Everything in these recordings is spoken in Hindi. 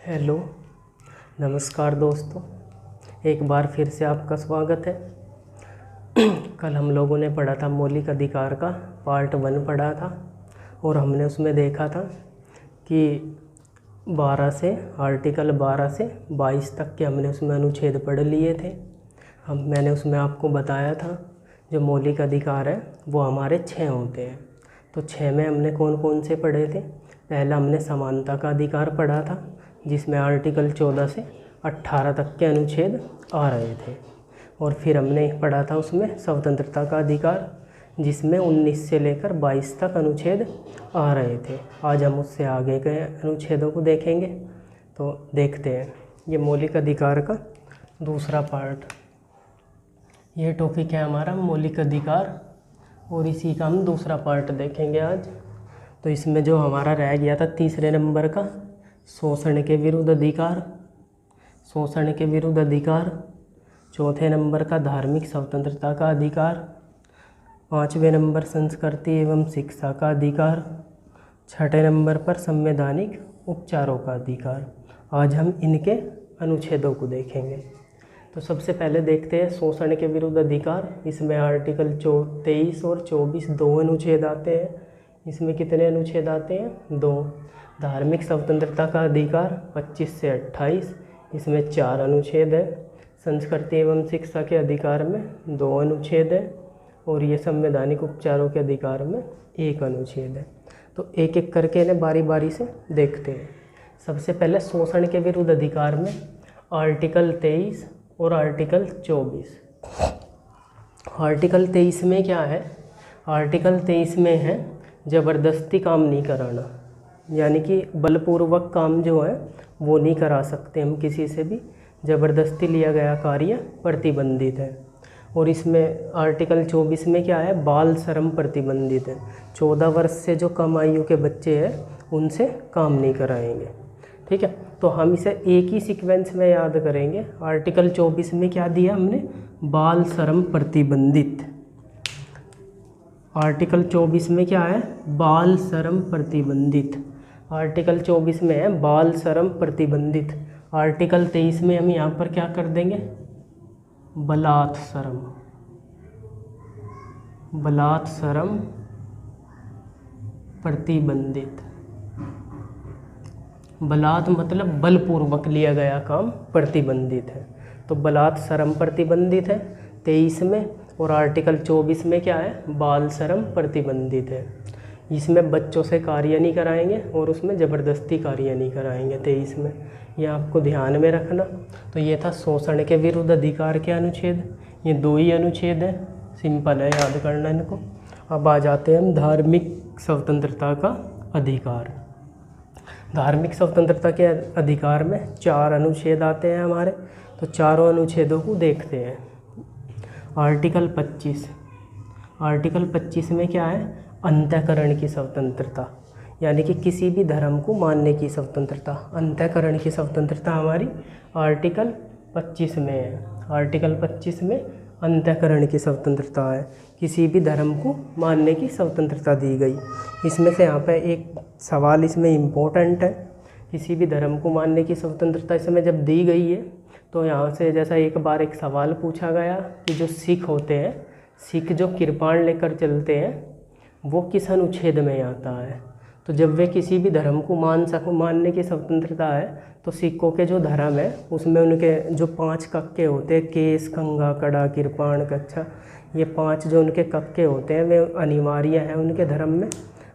हेलो, नमस्कार दोस्तों। एक बार फिर से आपका स्वागत है। कल हम लोगों ने पढ़ा था मौलिक अधिकार का पार्ट 1 पढ़ा था और हमने उसमें देखा था कि आर्टिकल 12 से 22 तक के हमने उसमें अनुच्छेद पढ़ लिए थे। मैंने उसमें आपको बताया था जो मौलिक अधिकार है वो हमारे 6 होते हैं। तो 6 में हमने कौन कौन से पढ़े थे। पहला हमने समानता का अधिकार पढ़ा था जिसमें आर्टिकल 14 से 18 तक के अनुच्छेद आ रहे थे। और फिर हमने पढ़ा था उसमें स्वतंत्रता का अधिकार जिसमें 19 से लेकर 22 तक अनुच्छेद आ रहे थे। आज हम उससे आगे के अनुच्छेदों को देखेंगे। तो देखते हैं, ये मौलिक अधिकार का दूसरा पार्ट, ये टॉपिक है हमारा मौलिक अधिकार और इसी का हम दूसरा पार्ट देखेंगे आज। तो इसमें जो हमारा रह गया था तीसरे नंबर का शोषण के विरुद्ध अधिकार, शोषण के विरुद्ध अधिकार। चौथे नंबर का धार्मिक स्वतंत्रता का अधिकार। पाँचवें नंबर संस्कृति एवं शिक्षा का अधिकार। छठे नंबर पर संवैधानिक उपचारों का अधिकार। आज हम इनके अनुच्छेदों को देखेंगे। तो सबसे पहले देखते हैं शोषण के विरुद्ध अधिकार। इसमें आर्टिकल 23 और 24 दो अनुच्छेद आते हैं। इसमें कितने अनुच्छेद आते हैं? 2। धार्मिक स्वतंत्रता का अधिकार 25 से 28, इसमें 4 अनुच्छेद है। संस्कृति एवं शिक्षा के अधिकार में 2 अनुच्छेद है और ये संवैधानिक उपचारों के अधिकार में 1 अनुच्छेद है। तो एक एक करके इन्हें बारी बारी से देखते हैं। सबसे पहले शोषण के विरुद्ध अधिकार में आर्टिकल 23 और आर्टिकल 24। आर्टिकल 23 में क्या है? आर्टिकल 23 में है ज़बरदस्ती काम नहीं कराना, यानी कि बलपूर्वक काम जो है वो नहीं करा सकते हम किसी से भी। ज़बरदस्ती लिया गया कार्य प्रतिबंधित है। और इसमें आर्टिकल 24 में क्या है? बाल श्रम प्रतिबंधित है। 14 वर्ष से जो कम आयु के बच्चे हैं उनसे काम नहीं कराएंगे। ठीक है, तो हम इसे एक ही सीक्वेंस में याद करेंगे। आर्टिकल 24 में क्या दिया हमने? बाल श्रम प्रतिबंधित। आर्टिकल 24 में क्या है? बाल श्रम प्रतिबंधित। आर्टिकल 24 में है बाल श्रम प्रतिबंधित। आर्टिकल 23 में हम यहाँ पर क्या कर देंगे? बलात् श्रम। बलात् श्रम प्रतिबंधित। बलात् मतलब बलपूर्वक लिया गया काम प्रतिबंधित है। तो बलात् श्रम प्रतिबंधित है 23 में। और आर्टिकल 24 में क्या है? बाल श्रम प्रतिबंधित है। इसमें बच्चों से कार्य नहीं कराएंगे और उसमें ज़बरदस्ती कार्य नहीं कराएंगे 23 में। ये आपको ध्यान में रखना। तो ये था शोषण के विरुद्ध अधिकार के अनुच्छेद। ये 2 ही अनुच्छेद हैं, सिंपल है याद करना इनको। अब आ जाते हैं हम धार्मिक स्वतंत्रता का अधिकार। धार्मिक स्वतंत्रता के अधिकार में 4 अनुच्छेद आते हैं हमारे। तो चारों अनुच्छेदों को देखते हैं। आर्टिकल 25। आर्टिकल 25 में क्या है? अंतःकरण की स्वतंत्रता, यानी कि किसी भी धर्म को मानने की स्वतंत्रता। अंतःकरण की स्वतंत्रता हमारी आर्टिकल 25 में है। आर्टिकल 25 में अंतःकरण की स्वतंत्रता है, किसी भी धर्म को मानने की स्वतंत्रता दी गई। इसमें से यहाँ पे एक सवाल इसमें इम्पोर्टेंट है। किसी भी धर्म को मानने की स्वतंत्रता इसमें जब दी गई है तो यहाँ से जैसा एक बार एक सवाल पूछा गया कि जो सिख होते हैं, सिख जो कृपाण लेकर चलते हैं वो किस अनुच्छेद में आता है? तो जब वे किसी भी धर्म को मानने की स्वतंत्रता है तो सिखों के जो धर्म है उसमें उनके जो 5 कक्के होते हैं, केस, कंघा, कड़ा, कृपाण, कच्छा, ये 5 जो उनके कक्के होते हैं वे अनिवार्य हैं उनके धर्म में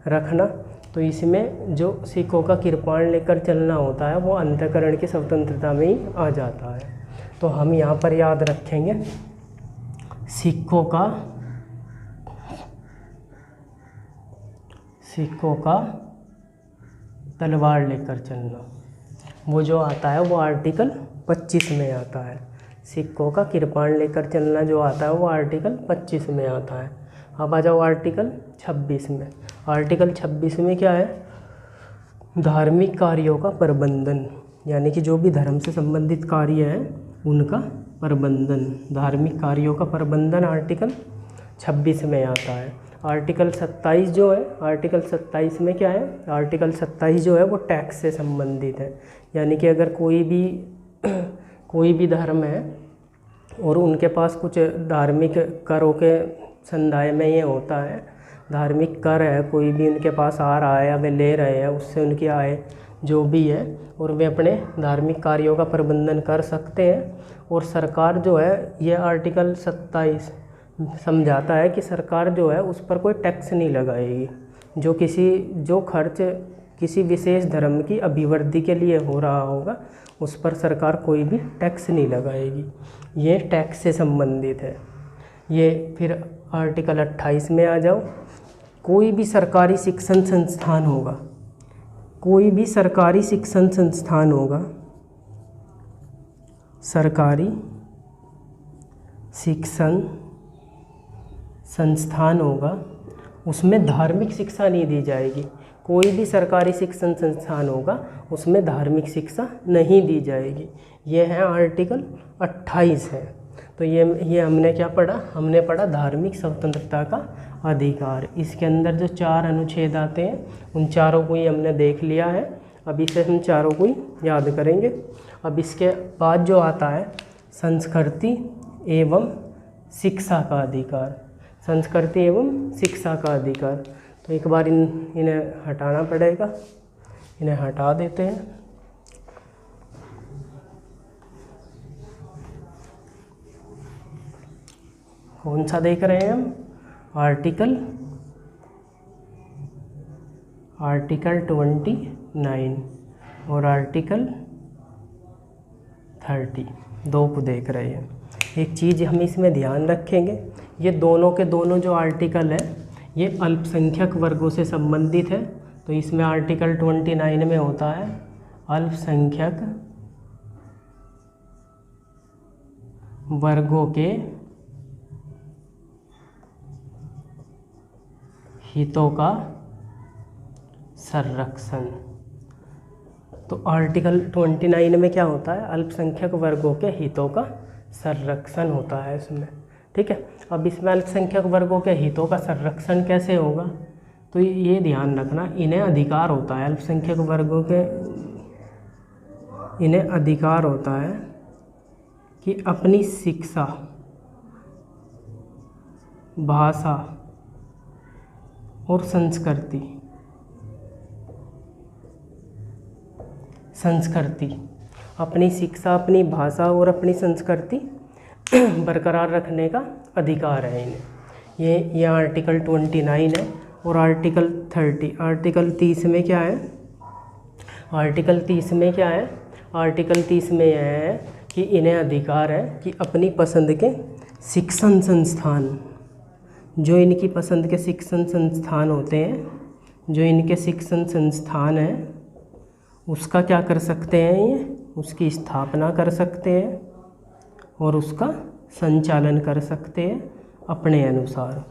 रखना। तो इसमें जो सिखों का कृपाण लेकर चलना होता है वो अंतःकरण की स्वतंत्रता में ही आ जाता है। तो हम यहाँ पर याद रखेंगे सिखों का तलवार लेकर चलना, वो जो आता है वो आर्टिकल 25 में आता है। सिखों का कृपाण लेकर चलना जो आता है वो आर्टिकल 25 में आता है। अब आ जाओ आर्टिकल 26 में। आर्टिकल 26 में क्या है? धार्मिक कार्यों का प्रबंधन, यानी कि जो भी धर्म से संबंधित कार्य है उनका प्रबंधन। धार्मिक कार्यों का प्रबंधन आर्टिकल 26 में आता है। आर्टिकल 27 जो है, आर्टिकल 27 में क्या है, आर्टिकल 27 जो है वो टैक्स से संबंधित है। यानी कि अगर कोई भी धर्म है और उनके पास कुछ धार्मिक करों के संदाय में ये होता है, धार्मिक कर है, कोई भी उनके पास आ रहा है या वे ले रहे हैं, उससे उनकी आय जो भी है और वे अपने धार्मिक कार्यों का प्रबंधन कर सकते हैं। और सरकार जो है, ये आर्टिकल 27 समझाता है कि सरकार जो है उस पर कोई टैक्स नहीं लगाएगी। जो खर्च किसी विशेष धर्म की अभिवृद्धि के लिए हो रहा होगा उस पर सरकार कोई भी टैक्स नहीं लगाएगी। ये टैक्स से संबंधित है। ये फिर आर्टिकल 28 में आ जाओ। कोई भी सरकारी शिक्षण संस्थान होगा, कोई भी सरकारी शिक्षण संस्थान होगा, सरकारी शिक्षण संस्थान होगा, उसमें धार्मिक शिक्षा नहीं दी जाएगी। कोई भी सरकारी शिक्षण संस्थान होगा उसमें धार्मिक शिक्षा नहीं दी जाएगी। ये है आर्टिकल 28 है। तो ये हमने क्या पढ़ा, हमने पढ़ा धार्मिक स्वतंत्रता का अधिकार। इसके अंदर जो 4 अनुच्छेद आते हैं उन चारों को ही हमने देख लिया है। अब इसे हम चारों को ही याद करेंगे। अब इसके बाद जो आता है संस्कृति एवं शिक्षा का अधिकार, संस्कृति एवं शिक्षा का अधिकार। तो एक बार इन्हें हटाना पड़ेगा, इन्हें हटा देते हैं। कौन सा देख रहे हैं हम, आर्टिकल 29 और आर्टिकल 30, 2 को देख रहे हैं। एक चीज़ हम इसमें ध्यान रखेंगे, ये दोनों के दोनों जो आर्टिकल है ये अल्पसंख्यक वर्गों से संबंधित है। तो इसमें आर्टिकल 29 में होता है अल्पसंख्यक वर्गों के हितों का संरक्षण। तो आर्टिकल 29 में क्या होता है, अल्पसंख्यक वर्गों के हितों का संरक्षण होता है इसमें। ठीक है, अब इसमें अल्पसंख्यक वर्गों के हितों का संरक्षण कैसे होगा, तो ये ध्यान रखना, इन्हें अधिकार होता है, अल्पसंख्यक वर्गों के इन्हें अधिकार होता है कि अपनी शिक्षा, भाषा और संस्कृति अपनी शिक्षा, अपनी भाषा और अपनी संस्कृति बरकरार रखने का अधिकार है इन्हें। ये आर्टिकल 29 है। और आर्टिकल 30, आर्टिकल 30 में क्या है, आर्टिकल 30 में क्या है, आर्टिकल 30 में यह है कि इन्हें अधिकार है कि अपनी पसंद के शिक्षण संस्थान, जो इनकी पसंद के शिक्षण संस्थान होते हैं, जो इनके शिक्षण संस्थान हैं उसका क्या कर सकते हैं, ये उसकी स्थापना कर सकते हैं और उसका संचालन कर सकते हैं अपने अनुसार।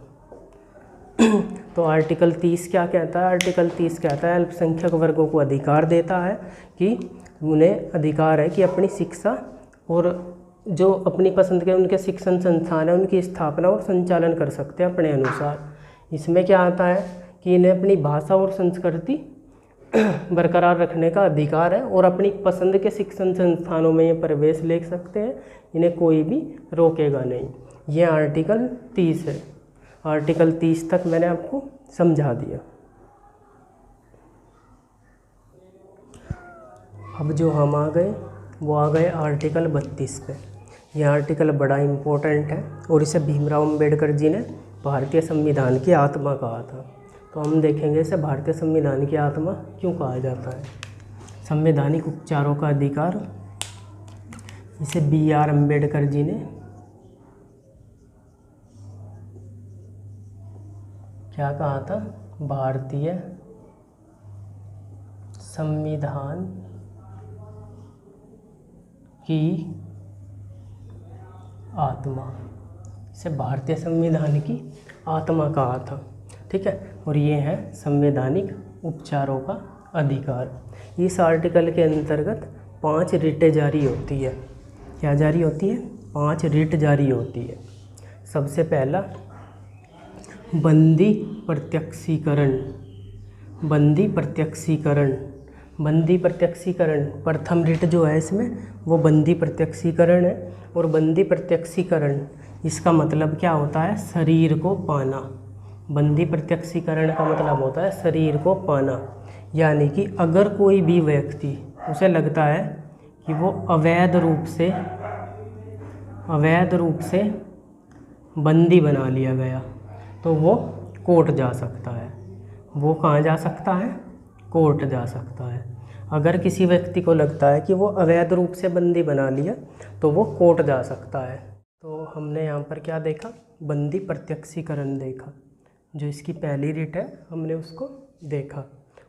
तो आर्टिकल 30 क्या कहता है, आर्टिकल 30 कहता है अल्पसंख्यक वर्गों को अधिकार देता है कि उन्हें अधिकार है कि अपनी शिक्षा और जो अपनी पसंद के उनके शिक्षण संस्थान है उनकी स्थापना और संचालन कर सकते हैं अपने अनुसार। इसमें क्या आता है कि इन्हें अपनी भाषा और संस्कृति बरकरार रखने का अधिकार है और अपनी पसंद के शिक्षण संस्थानों में ये प्रवेश ले सकते हैं, इन्हें कोई भी रोकेगा नहीं। ये आर्टिकल 30 है। आर्टिकल 30 तक मैंने आपको समझा दिया। अब जो हम आ गए वो आ गए आर्टिकल 32 पे। यह आर्टिकल बड़ा इम्पोर्टेंट है और इसे भीमराव अंबेडकर जी ने भारतीय संविधान की आत्मा कहा था। तो हम देखेंगे इसे भारतीय संविधान की आत्मा क्यों कहा जाता है। संवैधानिक उपचारों का अधिकार, इसे BR अम्बेडकर जी ने क्या कहा था, भारतीय संविधान की आत्मा, इसे भारतीय संविधान की आत्मा कहा था। ठीक है, और ये है संवैधानिक उपचारों का अधिकार। इस आर्टिकल के अंतर्गत 5 रिटें जारी होती है। क्या जारी होती है, 5 रिट जारी होती है। सबसे पहला बंदी प्रत्यक्षीकरण। बंदी प्रत्यक्षीकरण, बंदी प्रत्यक्षीकरण प्रथम रिट जो है इसमें वो बंदी प्रत्यक्षीकरण है। और बंदी प्रत्यक्षीकरण इसका मतलब क्या होता है, शरीर को पाना। बंदी प्रत्यक्षीकरण का मतलब होता है शरीर को पाना। यानी कि अगर कोई भी व्यक्ति उसे लगता है कि वो अवैध रूप से बंदी बना लिया गया तो वो कोर्ट जा सकता है। वो कहाँ जा सकता है, कोर्ट जा सकता है। अगर किसी व्यक्ति को लगता है कि वो अवैध रूप से बंदी बना लिया तो वो कोर्ट जा सकता है। तो हमने यहाँ पर क्या देखा, बंदी प्रत्यक्षीकरण देखा। जो इसकी पहली रिट है हमने उसको देखा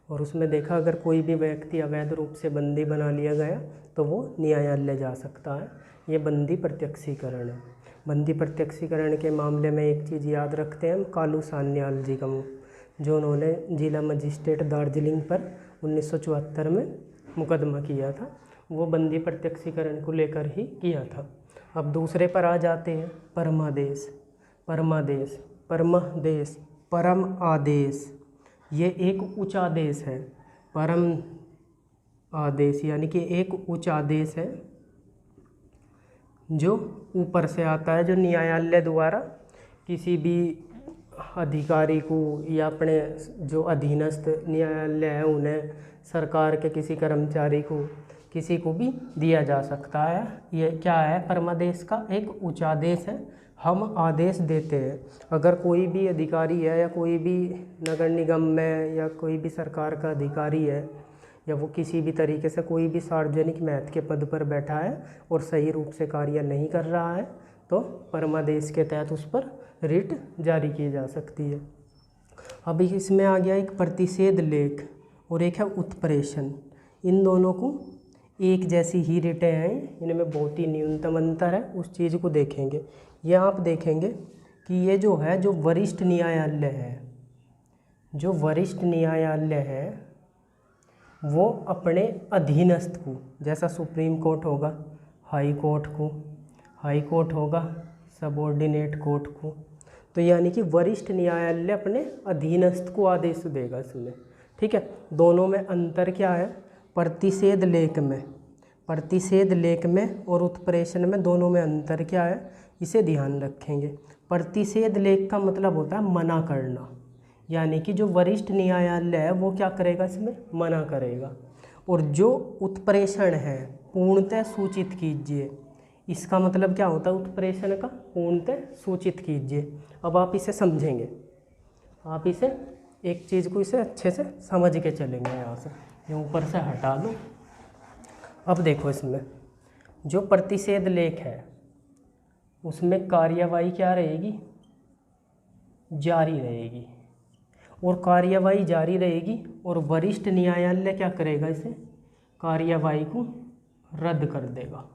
और उसमें देखा अगर कोई भी व्यक्ति अवैध रूप से बंदी बना लिया गया तो वो न्यायालय जा सकता है। ये बंदी प्रत्यक्षीकरण है। बंदी प्रत्यक्षीकरण के मामले में एक चीज़ याद रखते हैं हम, कालू सान्याल जी का, जो उन्होंने जिला मजिस्ट्रेट दार्जिलिंग पर 1974 में मुकदमा किया था, वो बंदी प्रत्यक्षीकरण को लेकर ही किया था। अब दूसरे पर आ जाते हैं, परमादेश। परमादेश, परमादेश, परम आदेश, ये एक उच्च आदेश है। परम आदेश यानी कि एक उच्च आदेश है जो ऊपर से आता है, जो न्यायालय द्वारा किसी भी अधिकारी को या अपने जो अधीनस्थ न्यायालय है उन्हें, सरकार के किसी कर्मचारी को, किसी को भी दिया जा सकता है। ये क्या है, परमादेश का एक उच्च आदेश है। हम आदेश देते हैं, अगर कोई भी अधिकारी है या कोई भी नगर निगम में या कोई भी सरकार का अधिकारी है या वो किसी भी तरीके से कोई भी सार्वजनिक महत्व के पद पर बैठा है और सही रूप से कार्य नहीं कर रहा है तो परमादेश के तहत उस पर रिट जारी की जा सकती है। अभी इसमें आ गया एक प्रतिषेध लेख और एक है उत्प्रेषण। इन दोनों को एक जैसी ही रिटें हैं, इनमें बहुत ही न्यूनतम अंतर है, उस चीज़ को देखेंगे। ये आप देखेंगे कि ये जो है, जो वरिष्ठ न्यायालय है, जो वरिष्ठ न्यायालय है वो अपने अधीनस्थ को, जैसा सुप्रीम कोर्ट होगा हाई कोर्ट होगा सबऑर्डिनेट कोर्ट को, तो यानी कि वरिष्ठ न्यायालय अपने अधीनस्थ को आदेश देगा इसमें। ठीक है, दोनों में अंतर क्या है, प्रतिषेध लेख में और उत्प्रेषण में दोनों में अंतर क्या है, इसे ध्यान रखेंगे। प्रतिषेध लेख का मतलब होता है मना करना, यानी कि जो वरिष्ठ न्यायालय है वो क्या करेगा, इसमें मना करेगा। और जो उत्प्रेषण है, पूर्णतः सूचित कीजिए, इसका मतलब क्या होता है उत्प्रेषण का, पूर्णतः सूचित कीजिए। अब आप इसे समझेंगे, आप इसे एक चीज़ को इसे अच्छे से समझ के चलेंगे। यहाँ से ये ऊपर से हटा दो। अब देखो, इसमें जो प्रतिषेध लेख है उसमें कार्यवाही क्या रहेगी, जारी रहेगी। और कार्यवाही जारी रहेगी और वरिष्ठ न्यायालय क्या करेगा, इसे कार्यवाही को रद्द कर देगा,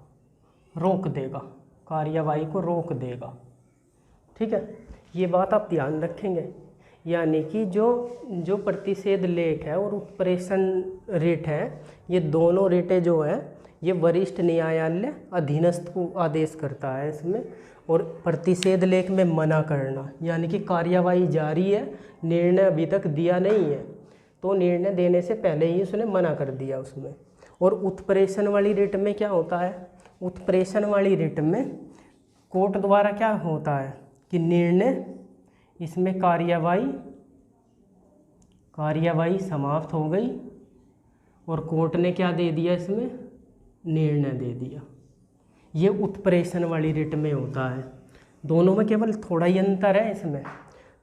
रोक देगा, कार्यवाही को रोक देगा। ठीक है, ये बात आप ध्यान रखेंगे। यानी कि जो प्रतिषेध लेख है और उत्प्रेषण रिट है, ये दोनों रिटें जो है ये वरिष्ठ न्यायालय अधीनस्थ को आदेश करता है इसमें। और प्रतिषेध लेख में मना करना, यानी कि कार्यवाही जारी है, निर्णय अभी तक दिया नहीं है, तो निर्णय देने से पहले ही उसने मना कर दिया उसमें। और उत्प्रेषण वाली रिट में क्या होता है, उत्प्रेषण वाली रिट में कोर्ट द्वारा क्या होता है कि निर्णय, इसमें कार्यवाही समाप्त हो गई और कोर्ट ने क्या दे दिया, इसमें निर्णय दे दिया। ये उत्प्रेषण वाली रिट में होता है। दोनों में केवल थोड़ा ही अंतर है इसमें।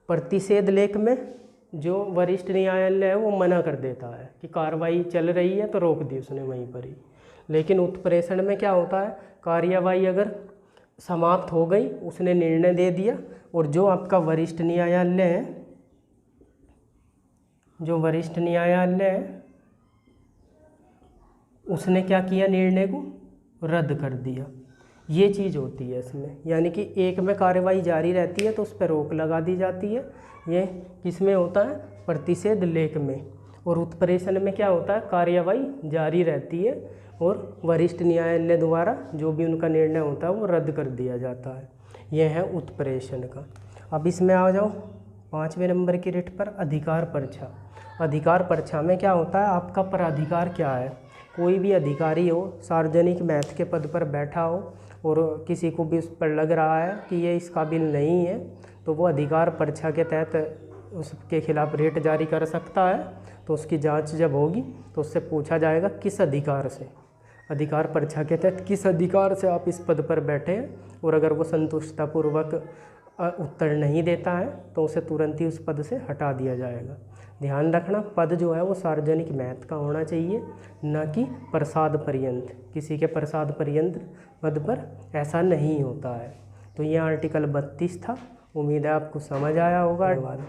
प्रतिषेध लेख में जो वरिष्ठ न्यायालय है वो मना कर देता है कि कार्रवाई चल रही है तो रोक दी उसने वहीं पर ही। लेकिन उत्प्रेषण में क्या होता है, कार्यवाही अगर समाप्त हो गई, उसने निर्णय दे दिया और जो आपका वरिष्ठ न्यायालय है, जो वरिष्ठ न्यायालय है उसने क्या किया, निर्णय को रद्द कर दिया। ये चीज़ होती है इसमें। यानी कि एक में कार्यवाही जारी रहती है तो उस पर रोक लगा दी जाती है। ये किस में होता है, प्रतिषेध लेख में। और उत्प्रेषण में क्या होता है, कार्यवाही जारी रहती है और वरिष्ठ न्यायालय द्वारा जो भी उनका निर्णय होता है वो रद्द कर दिया जाता है। यह है उत्प्रेषण का। अब इसमें आ जाओ 5वें नंबर की रिट पर अधिकार पर्चा। अधिकार पर्चा में क्या होता है, आपका पराधिकार क्या है। कोई भी अधिकारी हो, सार्वजनिक महत्व के पद पर बैठा हो और किसी को भी उस पर लग रहा है कि ये इस काबिल नहीं है, तो वो अधिकार पर्चा के तहत उसके खिलाफ रिट जारी कर सकता है। तो उसकी जांच जब होगी तो उससे पूछा जाएगा किस अधिकार से, अधिकार पर्चा के तहत किस अधिकार से आप इस पद पर बैठे हैं। और अगर वो संतुष्टतापूर्वक उत्तर नहीं देता है तो उसे तुरंत ही उस पद से हटा दिया जाएगा। ध्यान रखना, पद जो है वो सार्वजनिक महत्व का होना चाहिए, न कि प्रसाद पर्यंत। किसी के प्रसाद पर्यंत पद पर ऐसा नहीं होता है। तो ये आर्टिकल 32 था। उम्मीद है आपको समझ आया होगा। धन्यवाद।